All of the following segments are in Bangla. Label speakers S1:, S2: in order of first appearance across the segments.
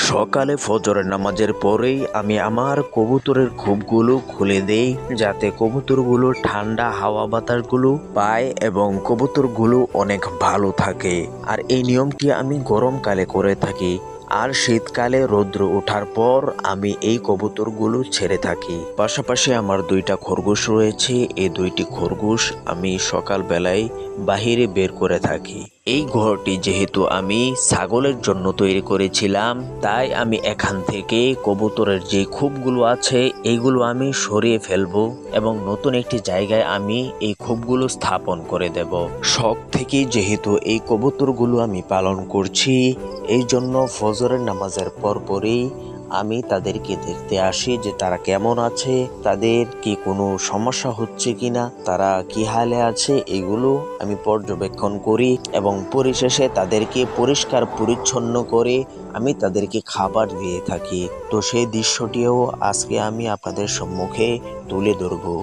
S1: সকালে ফজরের নামাজের পরেই আমি আমার কবুতরের খোপগুলো খুলে দেই, যাতে কবুতরগুলো ঠান্ডা হাওয়া বাতাসগুলো পায় এবং কবুতরগুলো অনেক ভালো থাকে। আর এই নিয়মটি আমি গরমকালে করে থাকি। আর শীতকালে রৌদ্র ওঠার পর আমি এই কবুতরগুলো ছেড়ে থাকি। পাশাপাশি আমার দুইটা খরগোশ রয়েছে। এই দুইটি খরগোশ আমি সকালবেলায় বাহিরে বের করে থাকি। এই ঘরটি যেহেতু আমি ছাগলের জন্য তৈরি করেছিলাম, তাই আমি এখান থেকে কবুতরের যে খোপগুলো আছে এইগুলো আমি সরিয়ে ফেলবো এবং নতুন একটি জায়গায় আমি এই খোপগুলো স্থাপন করে দেব। শখ থেকে যেহেতু এই কবুতরগুলো আমি পালন করছি, এই জন্য ফজরের নামাজের পরপরই আমি তাদেরকে দেখতে আসি যে তারা কেমন আছে, তাদের কি কোনো সমস্যা হচ্ছে কিনা, তারা কি হালে আছে, এগুলো আমি পর্যবেক্ষণ করি এবং পরিশেষে তাদেরকে পরিষ্কার পরিচ্ছন্ন করে আমি তাদেরকে খাবার দিয়ে থাকি। তো সেই দৃশ্যটিও আজকে আমি আপনাদের সম্মুখে তুলে ধরবো।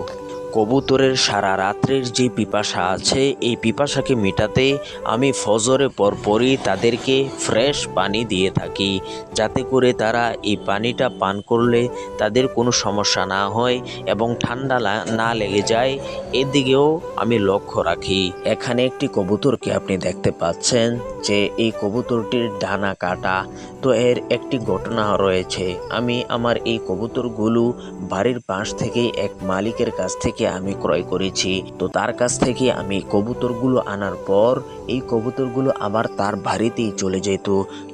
S1: কবুতরের সারা রাত্রের যে পিপাসা আছে, এই পিপাসাকে মেটাতে আমি ফজরের পরপরই তাদেরকে ফ্রেশ পানি দিয়ে থাকি, যাতে করে তারা এই পানিটা পান করলে তাদের কোনো সমস্যা না হয় এবং ঠান্ডা না লেগে যায়, এদিকেও আমি লক্ষ্য রাখি। এখানে একটি কবুতরকে আপনি দেখতে পাচ্ছেন যে এই কবুতরটির ডানা কাটা। তো এর একটি ঘটনা রয়েছে। আমি আমার এই কবুতরগুলো বাড়ির পাশ থেকে এক মালিকের কাছ থেকে আমি ক্রয় করেছি। তো তার কাছ থেকে আমি কবুতরগুলো আনার পর এই কবুতরগুলো আবার তার বাড়িতেই চলে যেত।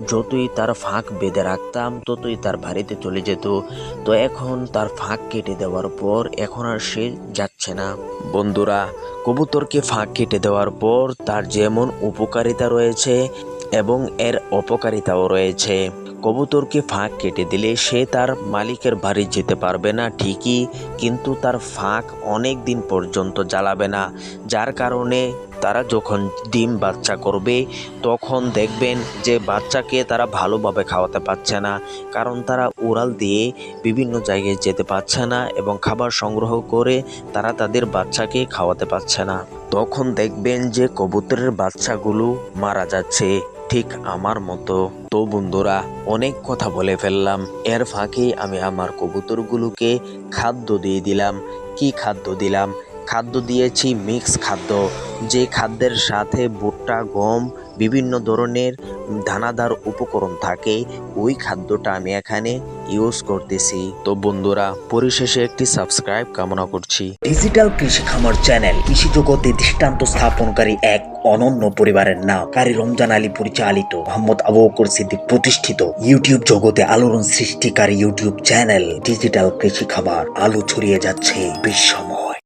S1: যতই তার ফাঁক বেঁধে রাখতাম ততই তার বাড়িতে চলে যেত। তো এখন তার ফাঁক কেটে দেওয়ার পর এখন আর সে যাচ্ছে না। বন্ধুরা, কবুতরকে ফাঁক কেটে দেওয়ার পর তার যেমন উপকারিতা রয়েছে এবং এর অপকারিতাও রয়েছে। কবুতরকে ফাঁক কেটে দিলে সে তার মালিকের বাড়ি যেতে পারবে না ঠিকই, কিন্তু তার ফাঁক অনেক দিন পর্যন্ত জ্বালাবে না, যার কারণে তারা যখন ডিম বাচ্চা করবে তখন দেখবেন যে বাচ্চাকে তারা ভালোভাবে খাওয়াতে পারছে না, কারণ তারা উড়াল দিয়ে বিভিন্ন জায়গায় যেতে পারছে না এবং খাবার সংগ্রহ করে তারা তাদের বাচ্চাকে খাওয়াতে পারছে না। তখন দেখবেন যে কবুতরের বাচ্চাগুলো মারা যাচ্ছে, ঠিক আমার মতো। তো বন্ধুরা, অনেক কথা বলে ফেললাম। এর ফাঁকে আমি আমার কবুতরগুলোকে খাদ্য দিয়ে দিলাম। কি খাদ্য দিলাম? খাদ্য দিয়েছি মিক্স খাদ্য, যে খাদ্যের সাথে ভুট্টা, গম, বিভিন্ন ধরনের দানাদার উপকরণ থাকে, ওই খাদ্যটা আমি এখানে ইউজ করতেছি। তো বন্ধুরা, পরিশেষে একটি সাবস্ক্রাইব কামনা করছি।
S2: ডিজিটাল কৃষি খামার চ্যানেল কৃষি জগতে দৃষ্টান্ত স্থাপনকারী এক অনন্য পরিবারের নাম কারি রমজান আলী পরিচালিত, মোহাম্মদ আবু বকর সিদ্দিক প্রতিষ্ঠিত ইউটিউব জগতে আলোড়ন সৃষ্টিকারী ইউটিউব চ্যানেল ডিজিটাল কৃষি খামার আলো ছড়িয়ে যাচ্ছে বিশ্বময়।